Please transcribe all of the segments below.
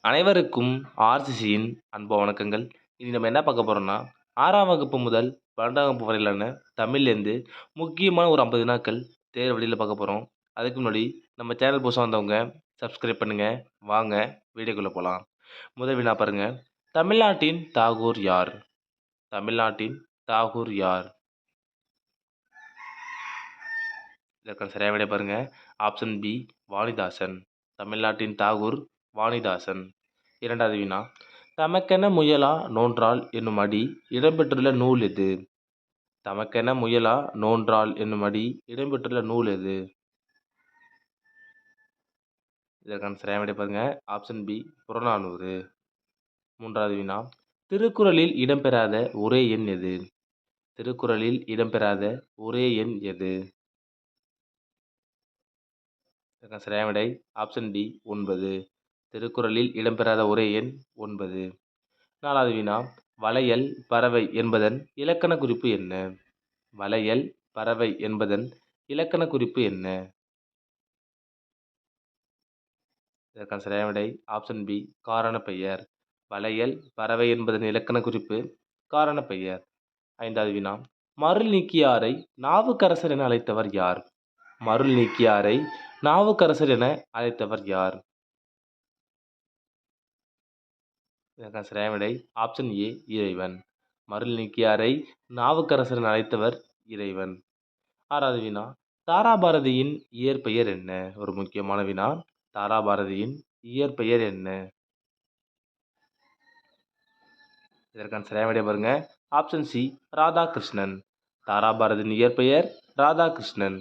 அனைவருக்கும் ஆர்சிசியின் அன்பு வணக்கங்கள். இனி நம்ம என்ன பார்க்க போறோம்னா, 6ஆம் வகுப்பு முதல் 12ஆம் வகுப்பு வரையிலான தமிழ்லேருந்து முக்கியமான ஒரு 50 வினாக்கள் தேர்வு வழியில பார்க்க போறோம். அதுக்கு முன்னாடி நம்ம சேனல் புதுசா வந்தவங்க சப்ஸ்கிரைப் பண்ணுங்க. வாங்க வீடியோக்குள்ள போலாம். முதல் வினா பாருங்க. தமிழ்நாட்டின் தாகூர் யார்? தமிழ்நாட்டின் தாகூர் யார்? இதற்கான சரியான விடை பாருங்க. Option B Vanidasan. தமிழ்நாட்டின் தாகூர் வாணிதாசன். 2வது வினா. தமக்கென முயலா நோன்றாள் என்னும் அடி இடம்பெற்றுள்ள நூல் எது? தமக்கென முயலா நோன்றாள் என்னும் அடி இடம்பெற்றுள்ள நூல் எது? இதற்கான சரியான விடை பாருங்க. Option B Purananuru. 3வது வினா. திருக்குறளில் இடம்பெறாத ஒரே எண் எது? திருக்குறளில் இடம்பெறாத ஒரே எண் எது? இதற்கான சரியான விடை ஆப்ஷன் டி 9. திருக்குறளில் இடம்பெறாத ஒரே எண் 9. 4வது வினா. வளையல் பறவை என்பதன் இலக்கண குறிப்பு என்ன? வளையல் பறவை என்பதன் இலக்கண குறிப்பு என்ன? இதற்கான சரியான விடை ஆப்ஷன் பி காரணப்பெயர். வளையல் பறவை என்பதன் இலக்கண குறிப்பு காரணப்பெயர். 5வது வினா. மருள் நீக்கியாரை நாவுக்கரசர் என அழைத்தவர் யார்? மருள் நீக்கியாரை நாவுக்கரசர் என அழைத்தவர் யார்? இதற்கான சரியான விடை ஆப்ஷன் ஏ இறைவன். மருள் நீக்கியாரை நாவுக்கரசர் என அழைத்தவர் இறைவன். 6வது வினா. தாராபாரதியின் இயற்பெயர் என்ன? ஒரு முக்கியமான வினா. தாராபாரதியின் இயற்பெயர் என்ன? இதற்கான சரியான விடை பாருங்க. Option C Radhakrishnan. தாராபாரதியின் இயற்பெயர் ராதாகிருஷ்ணன்.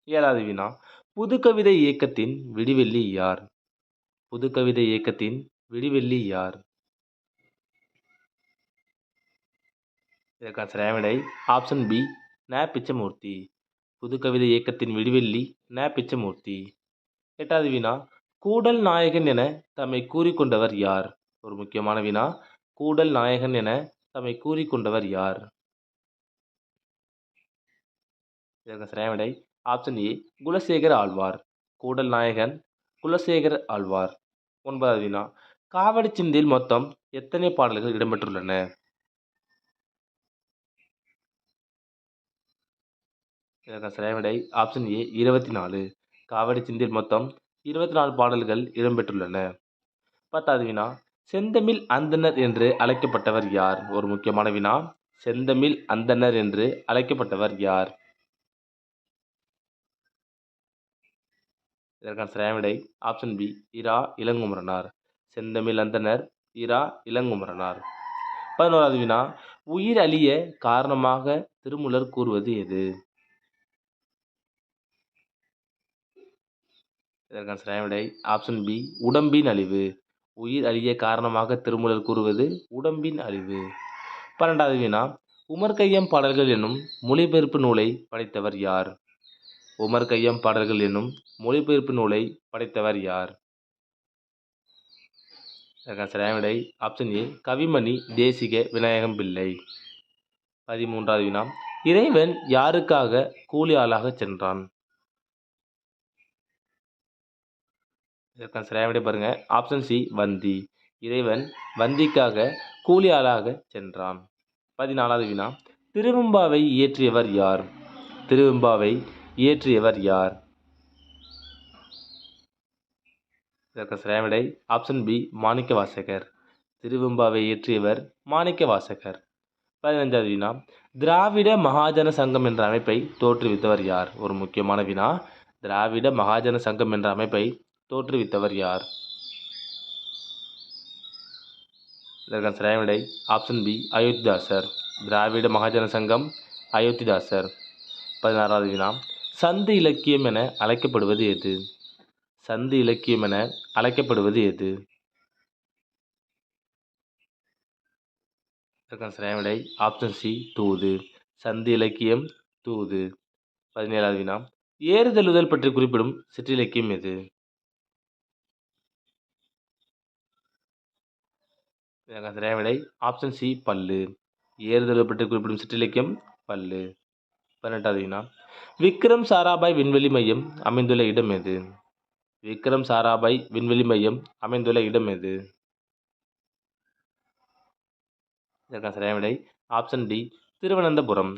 7வது வினா. புதுக்கவிதை இயக்கத்தின் விடிவெள்ளி யார்? புதுக்கவிதை இயக்கத்தின் விடிவெள்ளி யார்? இதற்கான சரியான விடை ஆப்ஷன் பி ந. பிச்சமூர்த்தி. புதுக்கவிதை இயக்கத்தின் விடிவெள்ளி ந. பிச்சமூர்த்தி. 8வது வினா. கூடல் நாயகன் என தம்மை கூறிக்கொண்டவர் யார்? ஒரு முக்கியமான வினா. கூடல் நாயகன் என தம்மை கூறிக்கொண்டவர் யார்? இதற்கு சரியான விடை ஆப்ஷன் ஏ குலசேகர ஆழ்வார். கூடல் நாயகன் குலசேகர ஆழ்வார். 9வது வினா. காவடி சிந்தில் மொத்தம் எத்தனை பாடல்கள் இடம்பெற்றுள்ளன? இதற்கு சரியான விடை ஆப்ஷன் ஏ 24. காவடி சிந்தில் மொத்தம் 24 பாடல்கள் இடம்பெற்றுள்ளன. 10வது வினா. செந்தமிழ் அந்தணர் என்று அழைக்கப்பட்டவர் யார்? ஒரு முக்கியமான வினா. செந்தமிழ் அந்தணர் என்று அழைக்கப்பட்டவர் யார்? இதற்கான சரியான விடை ஆப்ஷன் பி இரா இளங்குமரனார். செந்தமிழ் அந்தணர் இரா இளங்குமரனார். 11வது வினா. உயிர் அழிய காரணமாக திருமூலர் கூறுவது எது? இதற்கான சரியான விடை ஆப்ஷன் பி உடம்பின் அழிவு. உயிர் அழிய காரணமாக திருமூலர் கூறுவது உடம்பின் அழிவு. 12வது வினா. உமர் கய்யம் பாடல்கள் என்னும் மொழிபெயர்ப்பு நூலை படைத்தவர் யார்? உமர் கய்யம் பாடல்கள் என்னும் மொழிபெயர்ப்பு நூலை படைத்தவர் யார்? இதற்கான சரியான விடை ஆப்ஷன் ஏ கவிமணி தேசிக விநாயகம் பிள்ளை. 13வது வினா. இறைவன் யாருக்காக கூலி ஆளாக சென்றான்? இதற்கான சரியான விடை பாருங்க. ஆப்ஷன் சி வந்தி. இறைவன் வந்திக்காக கூலி ஆளாக சென்றான். 14வது வினா. திருவெம்பாவை இயற்றியவர் யார்? திருவெம்பாவை இயற்றியவர் யார்? இதற்கு சரியான விடை ஆப்ஷன் பி மாணிக்கவாசகர். திருவெம்பாவை இயற்றியவர் மாணிக்கவாசகர். 15வது வினா. திராவிட மகாஜன சங்கம் என்ற அமைப்பை தோற்றுவித்தவர் யார்? ஒரு முக்கியமான வினா. திராவிட மகாஜன சங்கம் என்ற அமைப்பை தோற்றுவித்தவர் யார்? இதற்கான சரியான விடை ஆப்ஷன் பி அயோத்திதாசர். திராவிட மகாஜன சங்கம் அயோத்திதாசர். 16வது வினா. சந்து இலக்கியம் என அழைக்கப்படுவது எது? சந்து இலக்கியம் என அழைக்கப்படுவது எது? இதற்கான சரியான விடை ஆப்ஷன் சி தூது. சந்து இலக்கியம் தூது. 17வது வினா. ஏறுதழுவுதல் பற்றி குறிப்பிடும் சிற்றிலக்கியம் எது? இதற்கான சரியான விடை ஆப்ஷன் சி பல்லு. ஏறுதழுவுதல் பற்றி குறிப்பிடும் சிற்றிலக்கியம் பல்லு. 18வது வினா. விக்ரம் சாராபாய் விண்வெளி மையம் அமைந்துள்ள இடம் எது? விக்ரம் சாராபாய் விண்வெளி மையம் அமைந்துள்ள இடம் எது? இதற்கான சரியான விடை ஆப்ஷன் டி திருவனந்தபுரம்.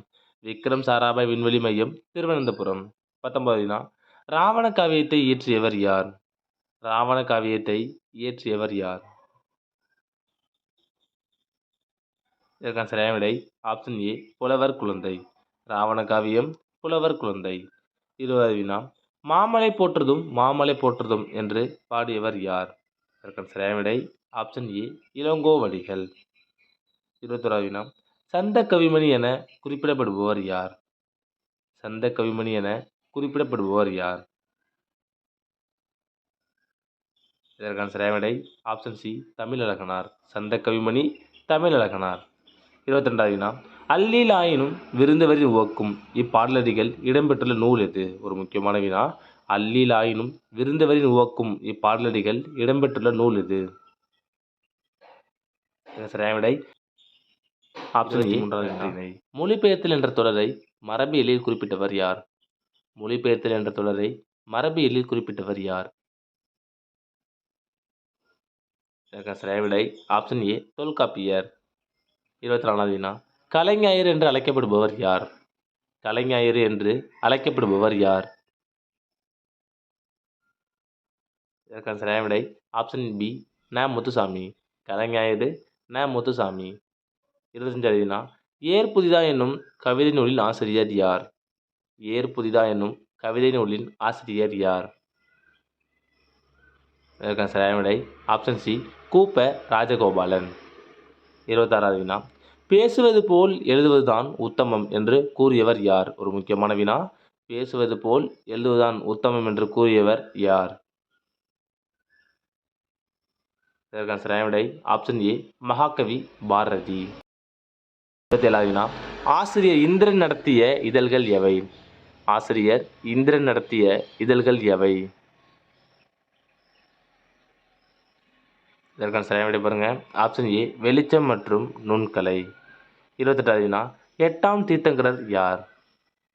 விக்ரம் சாராபாய் விண்வெளி மையம் திருவனந்தபுரம். 19வது வினா ராவண காவியத்தை இயற்றியவர் யார்? ராவண காவியத்தை இயற்றியவர் யார்? இதற்கான சரியான விடை ஆப்ஷன் ஏ புலவர் குழந்தை. ராவண காவியம் புலவர் குழந்தை. 20வது வினா மாமலை போற்றுதும் மாமலை போற்றுதும் என்று பாடியவர் யார்? இதற்கான சரியான விடை ஆப்ஷன் ஏ இளங்கோவடிகள். 21வது வினா சந்த கவிமணி என குறிப்பிடப்படுபவர் யார்? சந்த கவிமணி என குறிப்பிடப்படுபவர் யார்? இதற்கான சரியான விடை ஆப்ஷன் சி தமிழழகனார். சந்த கவிமணி தமிழழகனார். 22வது வினா அல்லில் ஆயினும் விருந்தவரின் உவக்கும் இப்பாடலடிகள் இடம்பெற்றுள்ள நூல் எது? ஒரு முக்கியமான வினா. அல்லில் ஆயினும் விருந்தவரின் உவக்கும் இப்பாடலடிகள் இடம்பெற்றுள்ள நூல் எது? சரியான விடை ஆப்ஷன் ஏ 23வது வினா மொழிபெயர்த்தல் என்ற தொடரை மரபியலில் குறிப்பிட்டவர் யார்? மொழிபெயர்த்தல் என்ற தொடரை மரபியலில் குறிப்பிட்டவர் யார்? சரியான விடை ஆப்ஷன் ஏ தொல்காப்பியர். 24வது வினா கலைஞாயிறு என்று அழைக்கப்படுபவர் யார்? கலைஞாயிறு என்று அழைக்கப்படுபவர் யார்? இதற்கான சரியான விடை ஆப்ஷன் பி ந முத்துசாமி. கலைஞாயிறு ந முத்துசாமி. 25வது வினா ஏர் புதிதா என்னும் கவிதை நூலின் ஆசிரியர் யார்? ஏர் புதிதா என்னும் கவிதை நூலின் ஆசிரியர் யார்? இதற்கான சரியான விடை ஆப்ஷன் சி கூப்ப ராஜகோபாலன். 26வது வினா பேசுவது போல் எழுதுவதுதான் உத்தமம் என்று கூறியவர் யார்? ஒரு முக்கியமான வினா. பேசுவது போல் எழுதுவதுதான் உத்தமம் என்று கூறியவர் யார்? இதற்கான சரியான விடை ஆப்ஷன் ஏ மகாகவி பாரதி. 27வது வினா ஆசிரியர் இந்திரன் நடத்திய இதழ்கள் எவை? ஆசிரியர் இந்திரன் நடத்திய இதழ்கள் எவை? இதற்கான சரியான விடை பாருங்க ஆப்ஷன் ஏ வெளிச்சம் மற்றும் நுண்கலை. 28வது வினா எட்டாம் தீர்த்தங்கரர் யார்?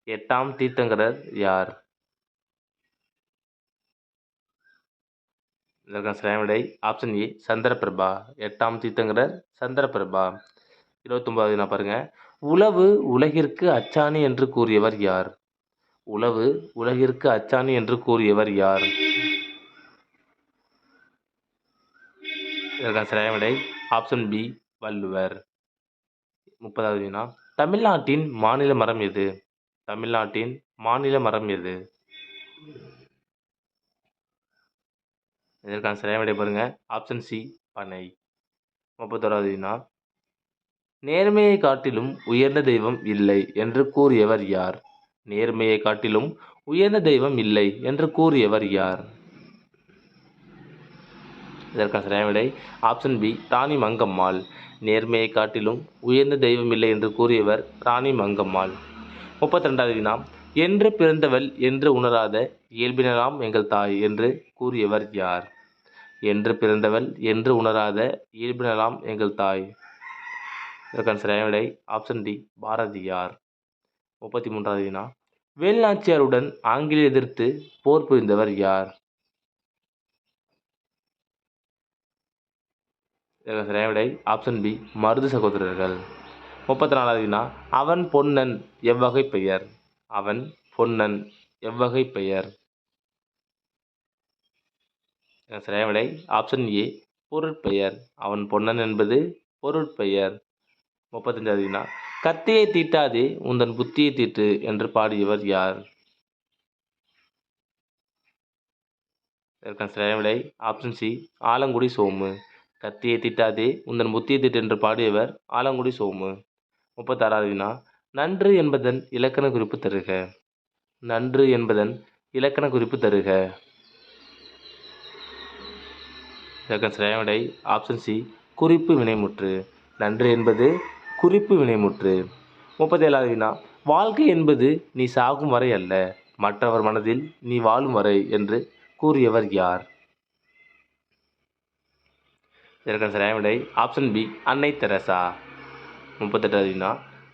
எட்டாம் தீர்த்தங்கரர் யார்? இதற்கான சரியான விடை ஆப்ஷன் ஏ சந்திரபிரபா. எட்டாம் தீர்த்தங்கரர் சந்திரபிரபா. 29வது வினா பாருங்க உழவு உலகிற்கு அச்சாணி என்று கூறியவர் யார்? உழவு உலகிற்கு அச்சாணி என்று கூறியவர் யார்? இதற்கான சரியான விடை ஆப்ஷன் பி வள்ளுவர். 30வது வினா தமிழ்நாட்டின் மாநில மரம் எது? தமிழ்நாட்டின் மாநில மரம் எது? இதற்கான சரியான விடை பாருங்க ஆப்ஷன் சி பனை. 31வது வினா நேர்மையை காட்டிலும் உயர்ந்த தெய்வம் இல்லை என்று கூறியவர் யார்? நேர்மையை காட்டிலும் உயர்ந்த தெய்வம் இல்லை என்று கூறியவர் யார்? இதற்கான சரியான விடை ஆப்ஷன் பி ராணி மங்கம்மாள். நேர்மையை காட்டிலும் உயர்ந்த தெய்வம் இல்லை என்று கூறியவர் ராணி மங்கம்மாள். 32வது வினா என்று பிறந்தவள் என்று உணராத இயல்பினலாம் எங்கள் தாய் என்று கூறியவர் யார்? என்று பிறந்தவள் என்று உணராத இயல்பினலாம் எங்கள் தாய். இதற்கான சரியான விடை ஆப்ஷன் டி பாரதியார். 33வது வினா வேலுநாச்சியாருடன் ஆங்கிலேயர் எதிர்த்து போர் புரிந்தவர் யார்? இதற்கான சரியான விடை ஆப்ஷன் பி மருது சகோதரர்கள். 34வது வினா அவன் பொன்னன் எவ்வகை பெயர்? அவன் பொன்னன் எவ்வகை பெயர்? சரியான விடை ஆப்ஷன் ஏ பொருட்பெயர். அவன் பொன்னன் என்பது பொருட்பெயர். 35வது வினா கத்தியை தீட்டாதே உந்தன் புத்தியை தீட்டு என்று பாடியவர் யார்? இதற்கான சரியான விடை ஆப்ஷன் சி ஆலங்குடி சோமு. கத்தியை தீட்டாதே உந்தன் புத்தியை தீட்டு என்று பாடியவர் ஆலங்குடி சோமு. 36வது வினா நன்று என்பதன் இலக்கண குறிப்பு தருக. நன்று என்பதன் இலக்கண குறிப்பு தருக. இதற்கான சரியான விடை ஆப்ஷன் சி குறிப்பு வினைமுற்று. நன்று என்பது குறிப்பு வினைமுற்று. 37வது வினா வாழ்க்கை என்பது நீ சாகும் வரை அல்ல மற்றவர் மனதில் நீ வாழும் வரை என்று கூறியவர் யார்? இதற்கான சரியான விடை ஆப்ஷன் பி அன்னை தெரசா. 38வது வினா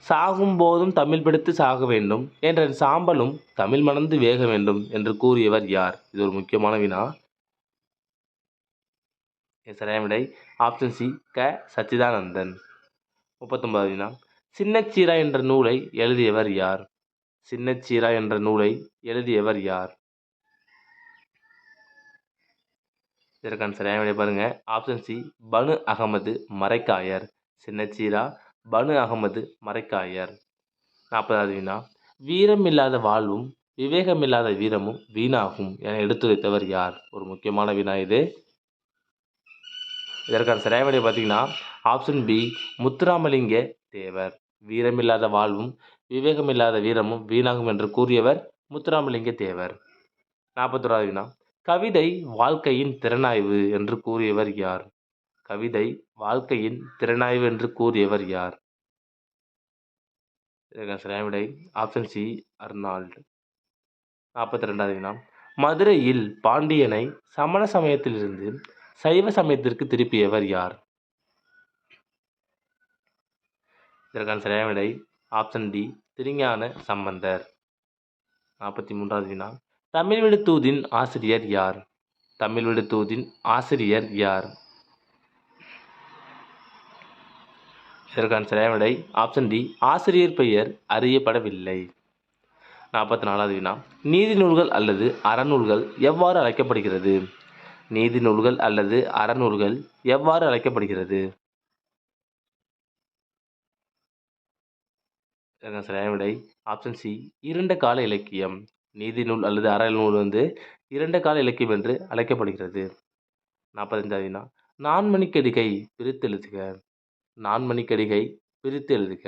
சாகும் போதும் தமிழ் படித்து சாக வேண்டும் என்ற சாம்பலும் தமிழ் மணந்து வேக வேண்டும் என்று கூறியவர் யார்? இது ஒரு முக்கியமான வினா. சரியான விடை ஆப்ஷன் சி க சச்சிதானந்தன். 39வது வினா சின்னச்சீரா என்ற நூலை எழுதியவர் யார்? சின்னச்சீரா என்ற நூலை எழுதியவர் யார்? இதற்கான சரியான விடை பாருங்க. ஆப்ஷன் சி பனு அகமது மரைக்காயர். சின்னச்சீரா பனு அகமது மரைக்காயர். 40வது வினா வீரமில்லாத வாழ்வும் விவேகமில்லாத வீரமும் வீணாகும் என எடுத்துரைத்தவர் யார்? ஒரு முக்கியமான வினா இது. இதற்கான சரியான விடை பார்த்தீங்கன்னா ஆப்ஷன் பி முத்துராமலிங்க தேவர். வீரமில்லாத வாழ்வும் விவேகமில்லாத வீரமும் வீணாகும் என்று கூறியவர் முத்துராமலிங்க தேவர். 41வது வினா கவிதை வாழ்க்கையின் திறனாய்வு என்று கூறியவர் யார்? கவிதை வாழ்க்கையின் திறனாய்வு என்று கூறியவர் யார்? இதற்கான சரியான விடை ஆப்ஷன் சி அர்னால்டு. 42வது வினா மதுரையில் பாண்டியனை சமண சமயத்திலிருந்து சைவ சமயத்திற்கு திருப்பியவர் யார்? இதற்கான சரியான விடை ஆப்ஷன் டி திருஞான சம்பந்தர். 43வது வினா தமிழ் விடு தூதின் ஆசிரியர் யார்? தமிழ் விடு தூதின் ஆசிரியர் யார்? இதற்கான சரியான விடை ஆப்ஷன் டி ஆசிரியர் பெயர் அறியப்படவில்லை. 44வது வினா நீதி நூல்கள் அல்லது அறநூல்கள் எவ்வாறு அழைக்கப்படுகிறது? நீதி நூல்கள் அல்லது அறநூல்கள் எவ்வாறு அழைக்கப்படுகிறது? இதற்கான சரியான விடை ஆப்ஷன் சி இருண்ட கால இலக்கியம். நீதி நூல் அல்லது அறநூல் இருண்ட கால இலக்கியம் என்று அழைக்கப்படுகிறது. 45வது வினா நான்மணிக்கடிகை பிரித்து எழுதுக. நான்மணிக்கடிகை பிரித்து எழுதுக.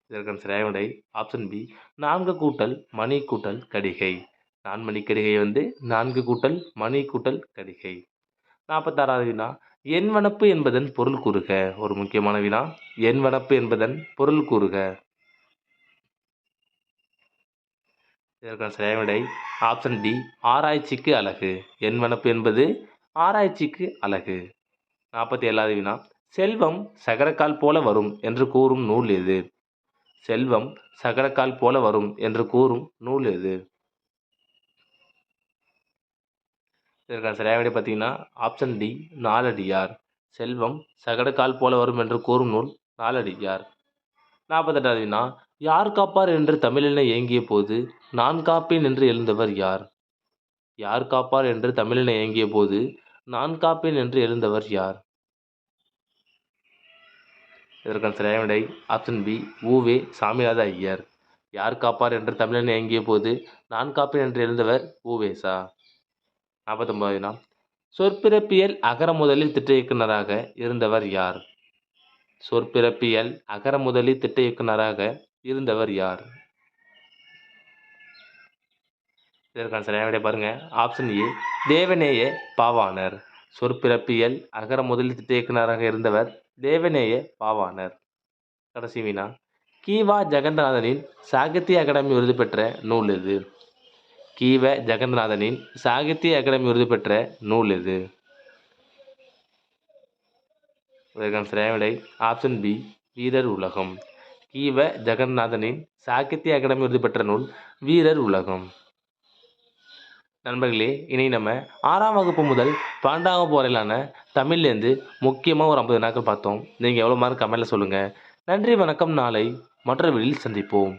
இதற்கான சரியான விடை ஆப்ஷன் பி 4 கூட்டல் மணி கூட்டல் கடிகை. நான்மணிக்கடிகை 4 கூட்டல் மணி கூட்டல் கடிகை. 46வது வினா எண்வனப்பு என்பதன் பொருள் கூறுக. ஒரு முக்கியமான வினா எண்வனப்பு என்பதன் பொருள் கூறுக. இதற்கான சரியான விடை ஆப்ஷன் டி ஆராய்ச்சிக்கு அழகு. எண்வனப்பு என்பது ஆராய்ச்சிக்கு அழகு. 47வது வினா செல்வம் சகடக்கால் போல வரும் என்று கூறும் நூல் எது? செல்வம் சகடக்கால் போல வரும் என்று கூறும் நூல் எது? இதற்கான சரியான விடை பார்த்தீங்கன்னா ஆப்ஷன் டி நாலடியார். செல்வம் சகடக்கால் போல வரும் என்று கூறும் நூல் நாலடியார். 48வது வினா யார் காப்பார் என்று தமிழென ஏங்கிய போது நான் காப்பேன் என்று எழுந்தவர் யார்? யார் காப்பார் என்று தமிழென ஏங்கிய போது நான் காப்பேன் என்று எழுந்தவர் யார்? இதற்கான சரியான விடை ஆப்ஷன் பி உவே சாமிநாத ஐயர். யார் காப்பார் என்று தமிழென ஏங்கிய போது நான் காப்பேன் என்று எழுந்தவர் உவேசா. 49வது வினா சொற்பிறப்பியல் அகர முதலில் திட்ட இயக்குனராக இருந்தவர் யார்? சொற்பிறப்பியல் அகர முதலில் திட்ட இயக்குனராக இருந்தவர் யார்? இதற்கான சரியான விடை பாருங்க ஆப்ஷன் ஏ தேவநேய பாவாணர். சொற்பிறப்பியல் அகர முதலில் திட்ட இயக்குனராக இருந்தவர் தேவநேய பாவாணர். கடைசி வினா கி.வ. ஜெகநாதனின் சாகித்ய அகாடமி விருது பெற்ற நூல் எது? கி.வ. ஜெகநாதனின் சாகித்ய அகாடமி விருது பெற்ற நூல் எது? இதற்கான சரியான விடை ஆப்ஷன் பி வீரர் உலகம். கி.வ. ஜெகநாதனின் சாகித்ய அகாடமி விருது பெற்ற நூல் வீரர் உலகம். நண்பர்களே இனி நம்ம 6ஆம் வகுப்பு முதல் 12ஆம் வகுப்பு வரையிலான தமிழ்லேருந்து முக்கியமாக ஒரு 50 வினாக்கள் பார்த்தோம். நீங்கள் எவ்வளோ மார்க் கமெண்ட்டில் சொல்லுங்கள். நன்றி வணக்கம். நாளை மற்றொரு வீடியோவில் சந்திப்போம்.